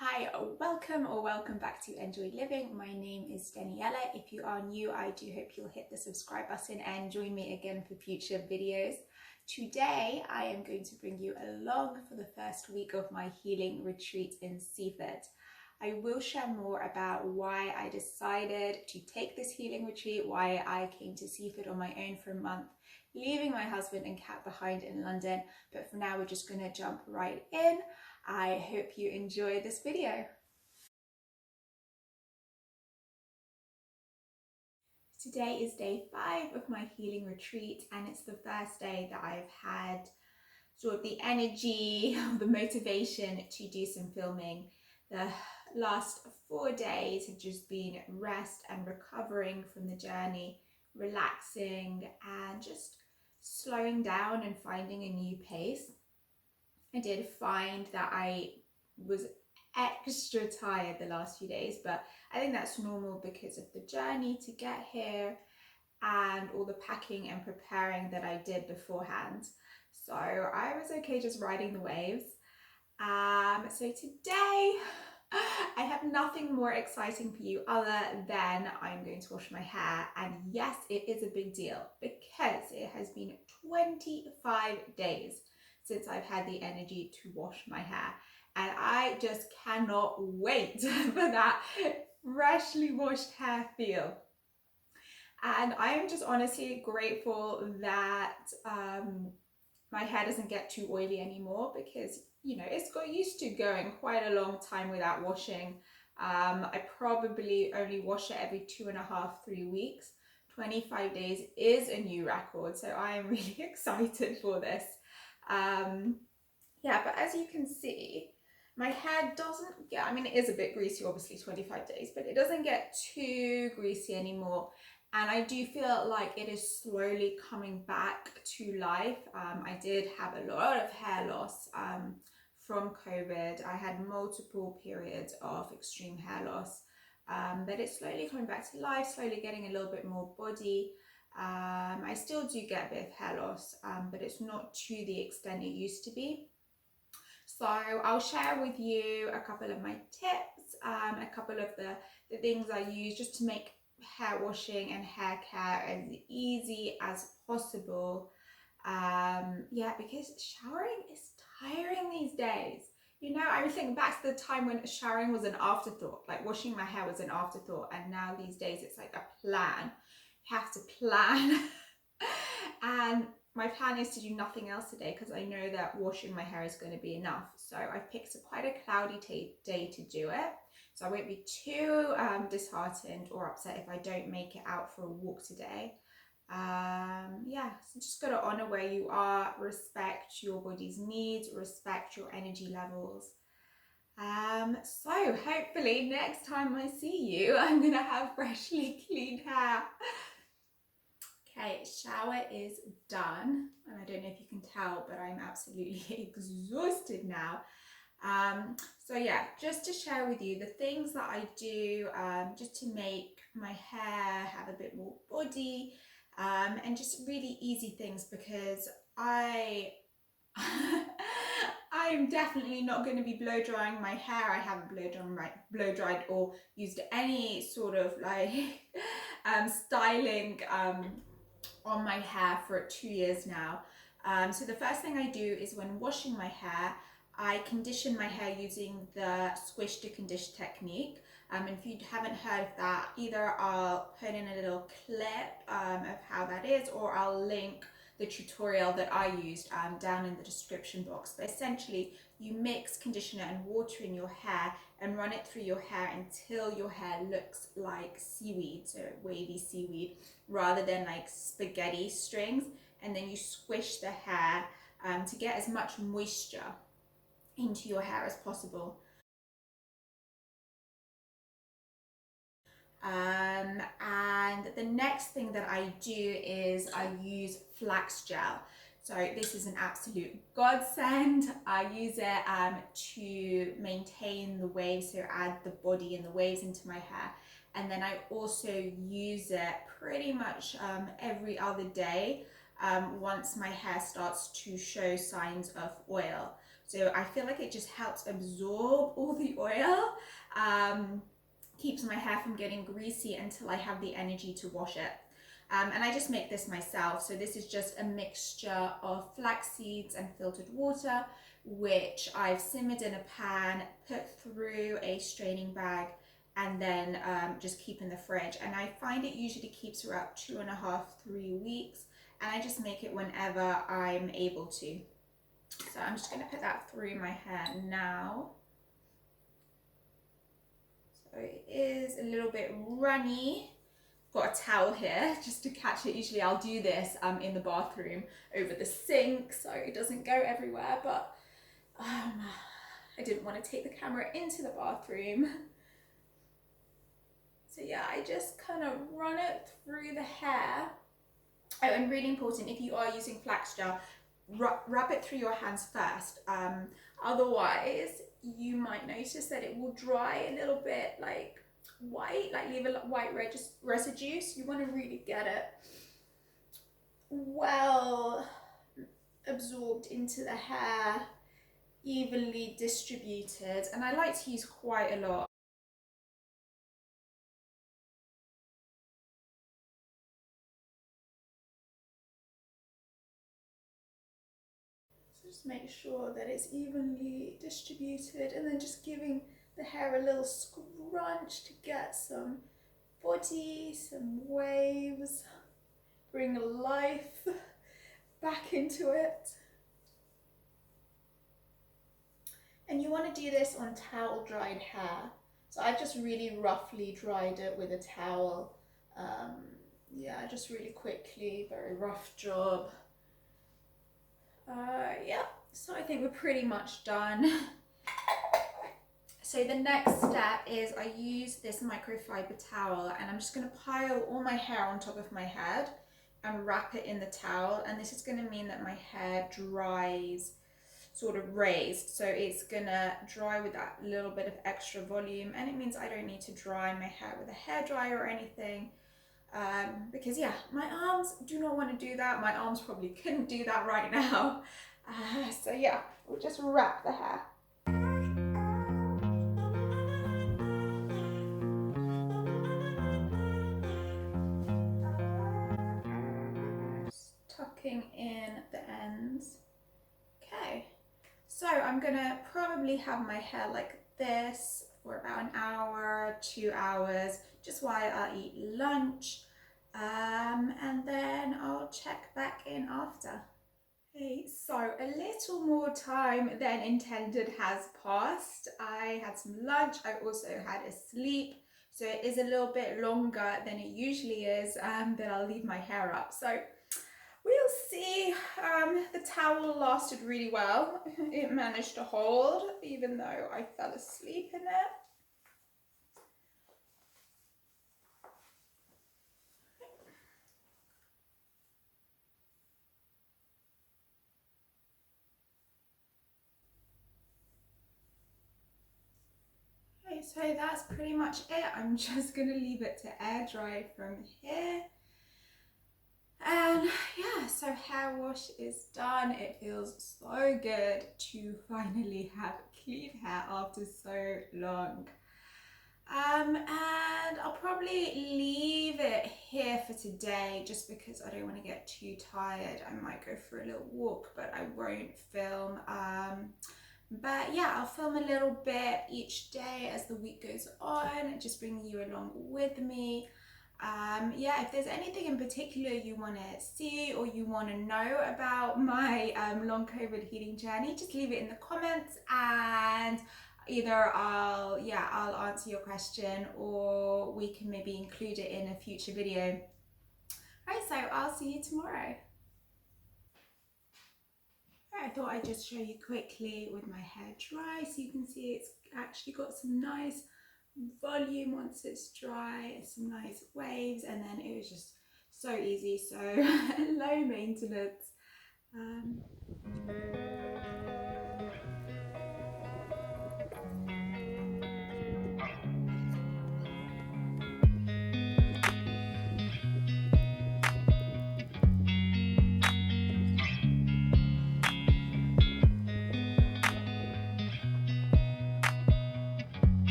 Hi, welcome back to Enjoy Living. My name is Daniela. If you are new, I do hope you'll hit the subscribe button and join me again for future videos. Today, I am going to bring you along for the first week of my healing retreat in Seaford. I will share more about why I decided to take this healing retreat, why I came to Seaford on my own for a month, leaving my husband and cat behind in London. But for now, we're just going to jump right in. I hope you enjoy this video. Today is day 5 of my healing retreat, and it's the first day that I've had sort of the energy, the motivation to do some filming. The last 4 days have just been rest and recovering from the journey, relaxing and just slowing down and finding a new pace. I did find that I was extra tired the last few days, but I think that's normal because of the journey to get here and all the packing and preparing that I did beforehand. So I was okay just riding the waves. So today I have nothing more exciting for you other than I'm going to wash my hair. And yes, it is a big deal because it has been 25 days since I've had the energy to wash my hair. And I just cannot wait for that freshly washed hair feel. And I am just honestly grateful that my hair doesn't get too oily anymore because, you know, it's got used to going quite a long time without washing. I probably only wash it every 2.5-3 weeks. 25 days is a new record, so I am really excited for this. Yeah, but as you can see, my hair doesn't get, I mean, it is a bit greasy, obviously 25 days, but it doesn't get too greasy anymore. And I do feel like it is slowly coming back to life. I did have a lot of hair loss from COVID. I had multiple periods of extreme hair loss, but it's slowly coming back to life, slowly getting a little bit more body. I still do get a bit of hair loss, but it's not to the extent it used to be. So I'll share with you a couple of my tips, a couple of the things I use just to make hair washing and hair care as easy as possible. Yeah, because showering is tiring these days. You know, I think back to the time when showering was an afterthought, like washing my hair was an afterthought, and now these days it's like a plan. You have to plan. And my plan is to do nothing else today because I know that washing my hair is going to be enough. So I've picked quite a cloudy day to do it. So I won't be too disheartened or upset if I don't make it out for a walk today. Yeah, so just got to honor where you are, respect your body's needs, respect your energy levels. So hopefully next time I see you, I'm going to have freshly clean hair. Okay, shower is done, and I don't know if you can tell, but I'm absolutely exhausted now. So yeah, just to share with you the things that I do just to make my hair have a bit more body, and just really easy things because I'm definitely not going to be blow drying my hair. I haven't blow dried or used any sort of like styling on my hair for 2 years now. So the first thing I do is when washing my hair, I condition my hair using the squish to condition technique. And if you haven't heard of that, either I'll put in a little clip of how that is, or I'll link the tutorial that I used down in the description box. But essentially, you mix conditioner and water in your hair and run it through your hair until your hair looks like seaweed, so wavy seaweed, rather than like spaghetti strings. And then you squish the hair to get as much moisture into your hair as possible. And the next thing that I do is I use flax gel. So this is an absolute godsend. I use it to maintain the waves, so add the body and the waves into my hair. And then I also use it pretty much every other day once my hair starts to show signs of oil. So I feel like it just helps absorb all the oil, keeps my hair from getting greasy until I have the energy to wash it. And I just make this myself. So this is just a mixture of flax seeds and filtered water, which I've simmered in a pan, put through a straining bag, and then just keep in the fridge. And I find it usually keeps around 2.5, 3 weeks. And I just make it whenever I'm able to. So I'm just going to put that through my hair now. So it is a little bit runny. Got a towel here just to catch it. Usually I'll do this in the bathroom over the sink so it doesn't go everywhere, but I didn't want to take the camera into the bathroom. So yeah, I just kind of run it through the hair. Oh, and really important, if you are using flax gel, rub it through your hands first. Otherwise, you might notice that it will dry a little bit like white, like leave a white residue. So you want to really get it well absorbed into the hair, evenly distributed. And I like to use quite a lot. So just make sure that it's evenly distributed, and then just giving the hair a little scrunch to get some body, some waves, bring life back into it. And you want to do this on towel dried hair. So I've just really roughly dried it with a towel. Yeah, just really quickly, very rough job. Yeah, so I think we're pretty much done. So the next step is I use this microfiber towel, and I'm just going to pile all my hair on top of my head and wrap it in the towel. And this is going to mean that my hair dries sort of raised. So it's going to dry with that little bit of extra volume, and it means I don't need to dry my hair with a hairdryer or anything. Because yeah, my arms do not want to do that. My arms probably couldn't do that right now. So yeah, we'll just wrap the hair. Just tucking in the ends. Okay, so I'm gonna probably have my hair like this for about an hour, 2 hours, just while I eat lunch. And then I'll check back in after. Okay, so a little more time than intended has passed. I had some lunch, I also had a sleep, so it is a little bit longer than it usually is, that I'll leave my hair up. So we'll see. The towel lasted really well. It managed to hold, even though I fell asleep in it. Okay, so that's pretty much it. I'm just gonna leave it to air dry from here. And yeah, so hair wash is done. It feels so good to finally have clean hair after so long. And I'll probably leave it here for today just because I don't want to get too tired. I might go for a little walk, but I won't film. But yeah, I'll film a little bit each day as the week goes on, just bringing you along with me. Yeah, if there's anything in particular you want to see or you want to know about my long COVID healing journey, just leave it in the comments, and either I'll answer your question, or we can maybe include it in a future video. Alright, so I'll see you tomorrow. I thought I'd just show you quickly with my hair dry, so you can see it's actually got some nice volume once it's dry, some nice waves, and then it was just so easy, so low maintenance.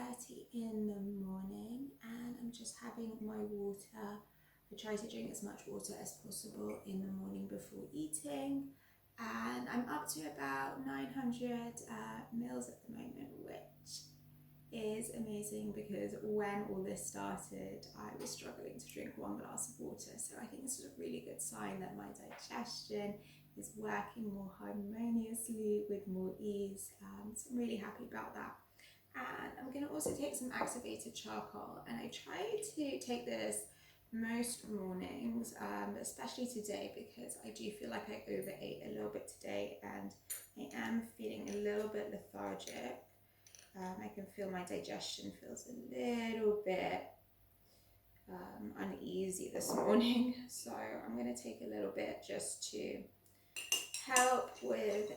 6:30 in the morning, and I'm just having my water. I try to drink as much water as possible in the morning before eating, and I'm up to about 900 mils at the moment, which is amazing because when all this started, I was struggling to drink 1 glass of water. So I think this is a really good sign that my digestion is working more harmoniously with more ease. So I'm really happy about that. And I'm going to also take some activated charcoal, and I try to take this most mornings, especially today, because I do feel like I overate a little bit today and I am feeling a little bit lethargic. I can feel my digestion feels a little bit uneasy this morning, so I'm going to take a little bit just to help with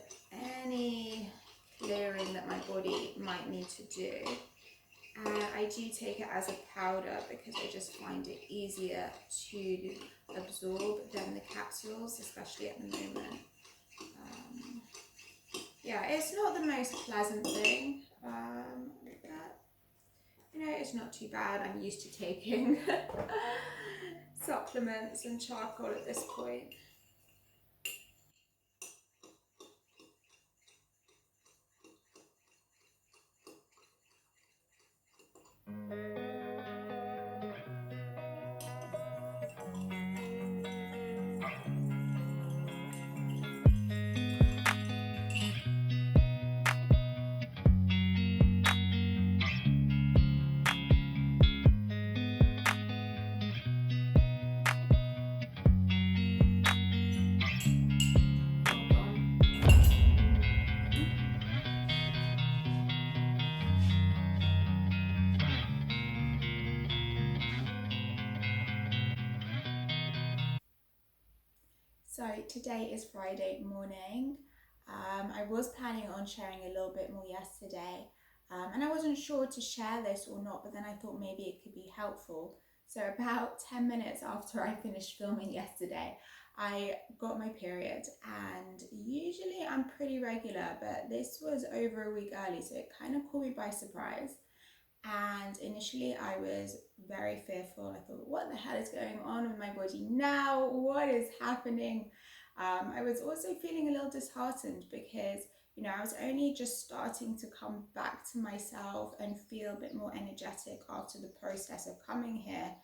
any clearing that my body might need to do. I do take it as a powder because I just find it easier to absorb than the capsules, especially at the moment. Yeah, it's not the most pleasant thing, but you know, it's not too bad. I'm used to taking supplements and charcoal at this point. So today is Friday morning. I was planning on sharing a little bit more yesterday, and I wasn't sure to share this or not, but then I thought maybe it could be helpful. So about 10 minutes after I finished filming yesterday, I got my period, and usually I'm pretty regular, but this was over a week early, so it kind of caught me by surprise. And initially I was very fearful. I thought, what the hell is going on with my body now? What is happening? I was also feeling a little disheartened because, you know, I was only just starting to come back to myself and feel a bit more energetic after the process of coming here.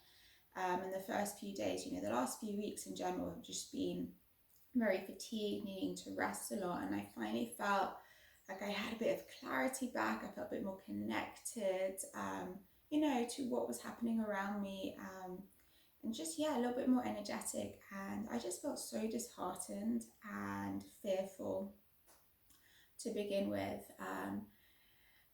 In the first few days, you know, the last few weeks in general have just been very fatigued, needing to rest a lot. And I finally felt like I had a bit of clarity back. I felt a bit more connected, you know, to what was happening around me, and just, yeah, a little bit more energetic. And I just felt so disheartened and fearful to begin with.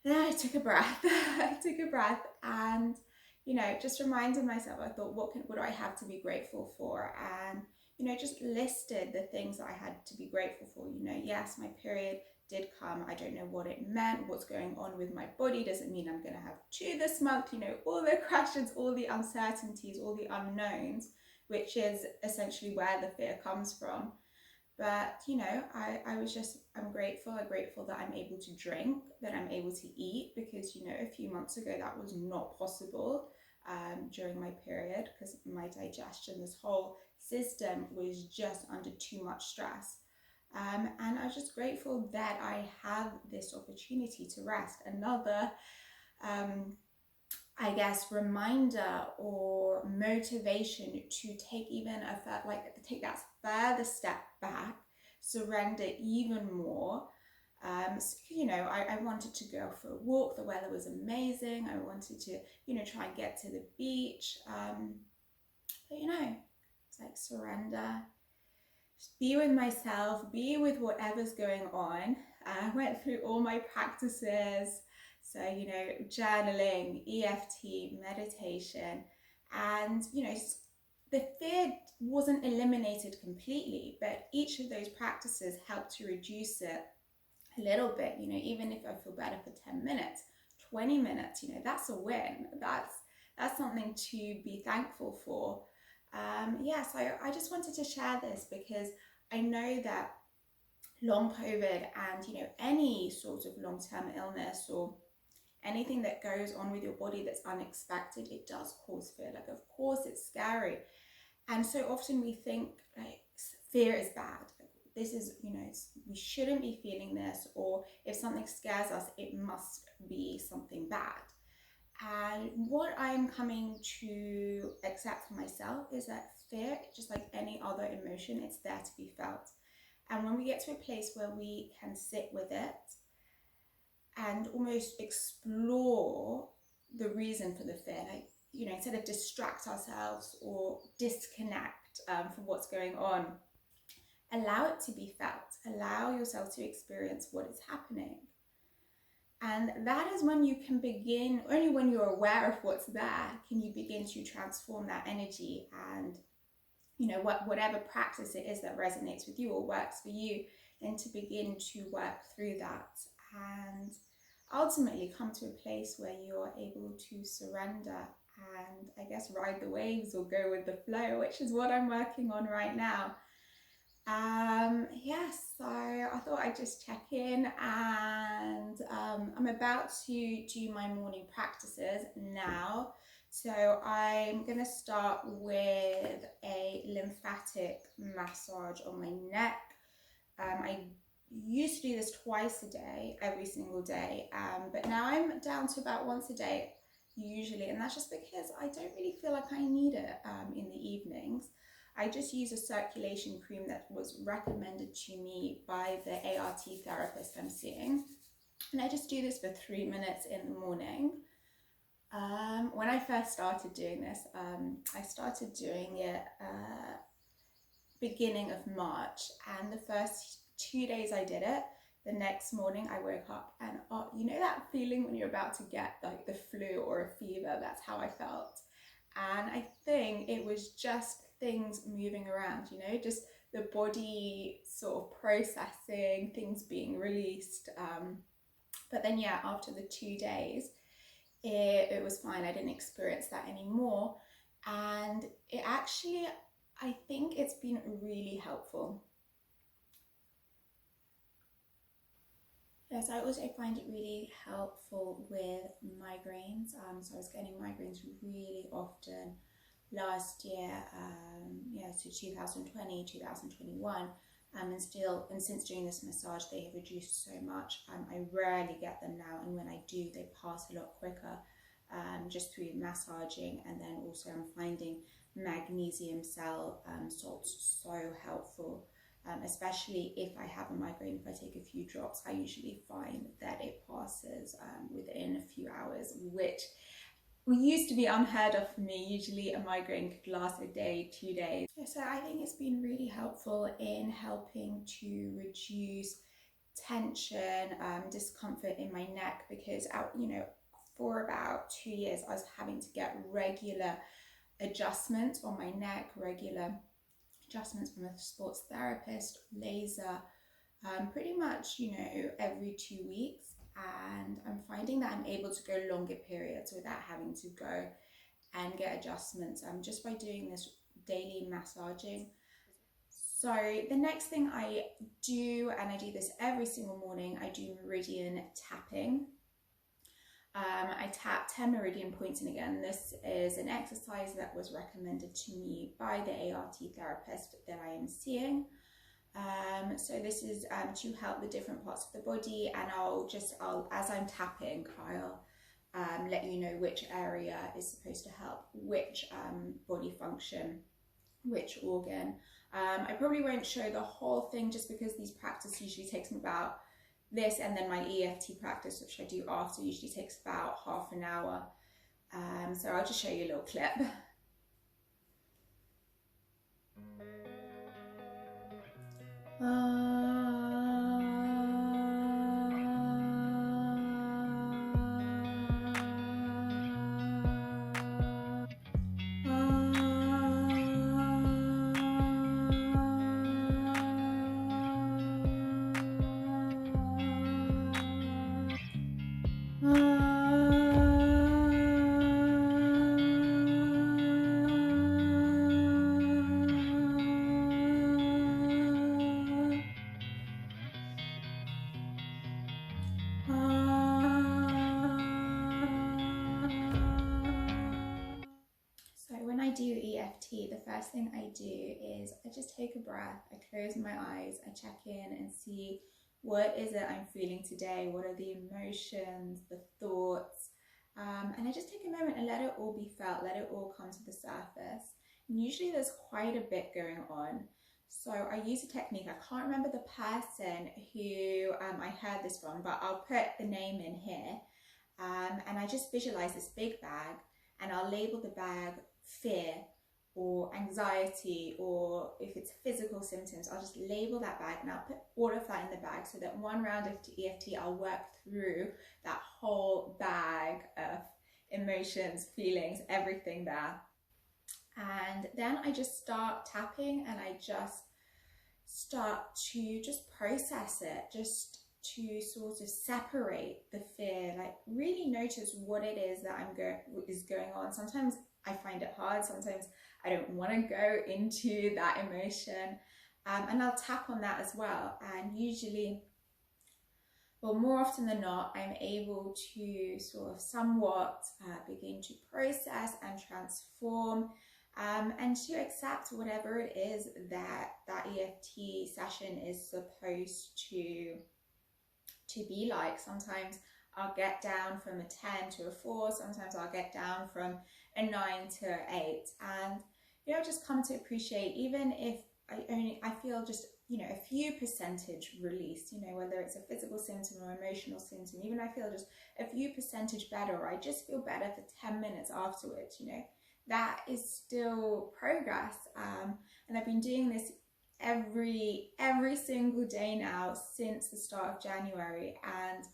Then I took a breath. I took a breath and, you know, just reminded myself, I thought, what do I have to be grateful for? And, you know, just listed the things that I had to be grateful for. You know, yes, my period did come. I don't know what it meant, what's going on with my body. Does it mean I'm going to have two this month? You know, all the questions, all the uncertainties, all the unknowns, which is essentially where the fear comes from. But, you know, I'm grateful. I'm grateful that I'm able to drink, that I'm able to eat, because, you know, a few months ago that was not possible during my period because my digestion, this whole system was just under too much stress. And I'm just grateful that I have this opportunity to rest. Another I guess, reminder or motivation to take even take that further step back, surrender even more. So, you know, I wanted to go for a walk. The weather was amazing. I wanted to, you know, try and get to the beach. But, you know, it's like surrender, just be with myself, be with whatever's going on. I went through all my practices. So, you know, journaling, EFT, meditation, and, you know, the fear wasn't eliminated completely, but each of those practices helped to reduce it a little bit. You know, even if I feel better for 10 minutes, 20 minutes, you know, that's a win. That's something to be thankful for. So I just wanted to share this because I know that long COVID and, you know, any sort of long-term illness or anything that goes on with your body that's unexpected, it does cause fear. Like, of course, it's scary. And so often we think like fear is bad. This is, we shouldn't be feeling this, or if something scares us, it must be something bad. And what I'm coming to accept for myself is that fear, just like any other emotion, it's there to be felt. And when we get to a place where we can sit with it and almost explore the reason for the fear, like, instead of distract ourselves or disconnect from what's going on, allow it to be felt. Allow yourself to experience what is happening. And that is when you can begin, only when you're aware of what's there, can you begin to transform that energy and, whatever practice it is that resonates with you or works for you, then to begin to work through that and ultimately come to a place where you're able to surrender and, I guess, ride the waves or go with the flow, which is what I'm working on right now. Yes, so I thought I'd just check in, and I'm about to do my morning practices now. So I'm gonna start with a lymphatic massage on my neck. I used to do this twice a day, every single day, but now I'm down to about once a day usually, and that's just because I don't really feel like I need it in the evenings. I just use a circulation cream that was recommended to me by the ART therapist I'm seeing. And I just do this for 3 minutes in the morning. When I first started doing this, I started doing it beginning of March. And the first 2 days I did it, the next morning I woke up and, that feeling when you're about to get like the flu or a fever, that's how I felt. And I think it was just things moving around, just the body sort of processing, things being released. But then, yeah, after the 2 days, it was fine. I didn't experience that anymore. And it actually, I think it's been really helpful. Yes, I also find it really helpful with migraines. So I was getting migraines really often last year, so 2020, 2021, and since doing this massage, they have reduced so much. I rarely get them now, and when I do, they pass a lot quicker, just through massaging. And then also I'm finding magnesium salts so helpful. Especially if I have a migraine, if I take a few drops, I usually find that it passes within a few hours, which used to be unheard of for me. Usually a migraine could last a day, 2 days. So I think it's been really helpful in helping to reduce tension, discomfort in my neck, because for about 2 years I was having to get regular adjustments on my neck, regular adjustments from a sports therapist, laser, pretty much, every 2 weeks. And I'm finding that I'm able to go longer periods without having to go and get adjustments, just by doing this daily massaging. So the next thing I do, and I do this every single morning, I do Meridian Tapping. I tap 10 meridian points, and again, this is an exercise that was recommended to me by the ART therapist that I am seeing. So this is to help the different parts of the body, and I'll as I'm tapping, I'll let you know which area is supposed to help which body function, which organ. I probably won't show the whole thing, just because these practices usually takes me about this, and then my EFT practice, which I do after, usually takes about half an hour. So I'll just show you a little clip. EFT, the first thing I do is I just take a breath, I close my eyes, I check in and see what is it I'm feeling today, what are the emotions, the thoughts, and I just take a moment and let it all be felt, let it all come to the surface. And usually there's quite a bit going on. So I use a technique, I can't remember the person who I heard this from, but I'll put the name in here. And I just visualize this big bag, and I'll label the bag fear or anxiety, or if it's physical symptoms, I'll just label that bag and I'll put all of that in the bag, so that one round of EFT I'll work through that whole bag of emotions, feelings, everything there. And then I just start tapping, and I just start to just process it, just to sort of separate the fear, like really notice what it is that is going on. Sometimes I find it hard, sometimes I don't want to go into that emotion, and I'll tap on that as well. And usually, well, more often than not, I'm able to sort of somewhat begin to process and transform, and to accept whatever it is that that EFT session is supposed to be like. Sometimes I'll get down from a 10 to a 4, sometimes I'll get down from a 9 to an 8, and just come to appreciate, even if I feel just a few percentage release, whether it's a physical symptom or emotional symptom, even I feel just a few percentage better, or I just feel better for 10 minutes afterwards, that is still progress. And I've been doing this every single day now since the start of January, and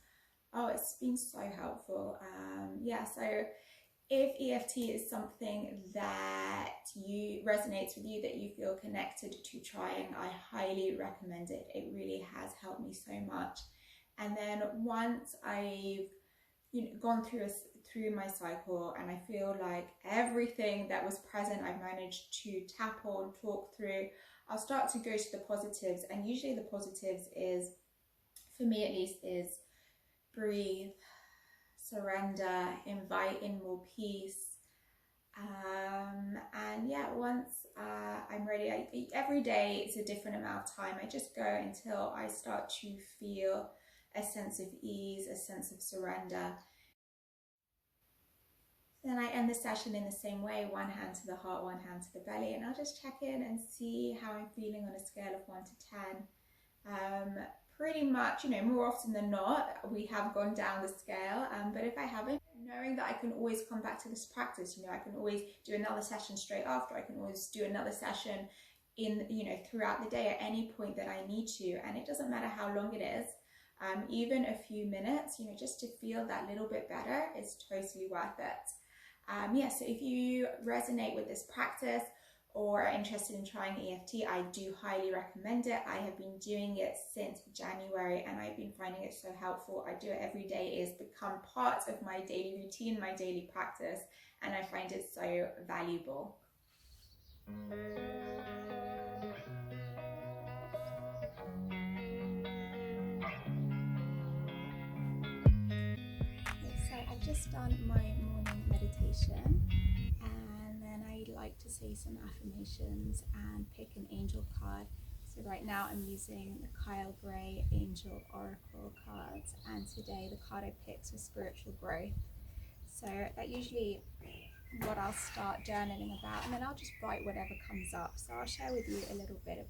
it's been so helpful. So if EFT is something that resonates with you, that you feel connected to trying, I highly recommend it. It really has helped me so much. And then once I've gone through my cycle, and I feel like everything that was present I've managed to tap on, talk through, I'll start to go to the positives. And usually the positives is, for me at least, is breathe, surrender, invite in more peace. And once I'm ready, every day it's a different amount of time. I just go until I start to feel a sense of ease, a sense of surrender. Then I end the session in the same way, one hand to the heart, one hand to the belly, and I'll just check in and see how I'm feeling on a scale of 1 to 10. Pretty much, more often than not, we have gone down the scale, but if I haven't, knowing that I can always come back to this practice, I can always do another session straight after, I can always do another session throughout the day at any point that I need to, and it doesn't matter how long it is. Even a few minutes, just to feel that little bit better is totally worth it. So if you resonate with this practice or are interested in trying EFT, I do highly recommend it. I have been doing it since January, and I've been finding it so helpful. I do it every day. It has become part of my daily routine, my daily practice, and I find it so valuable. So I've just done my morning meditation, and then I like to say some affirmations and pick an angel card. So right now I'm using the Kyle Gray Angel Oracle cards, and today the card I picked was spiritual growth. So that usually what I'll start journaling about, and then I'll just write whatever comes up. So I'll share with you a little bit of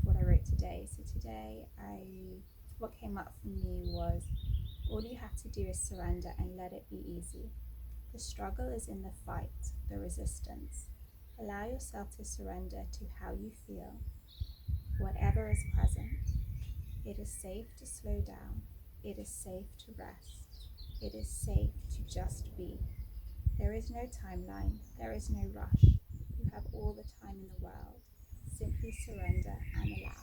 what I wrote today. So today what came up for me was, all you have to do is surrender and let it be easy. The struggle is in the fight, the resistance. Allow yourself to surrender to how you feel, whatever is present. It is safe to slow down. It is safe to rest. It is safe to just be. There is no timeline. There is no rush. You have all the time in the world. Simply surrender and allow.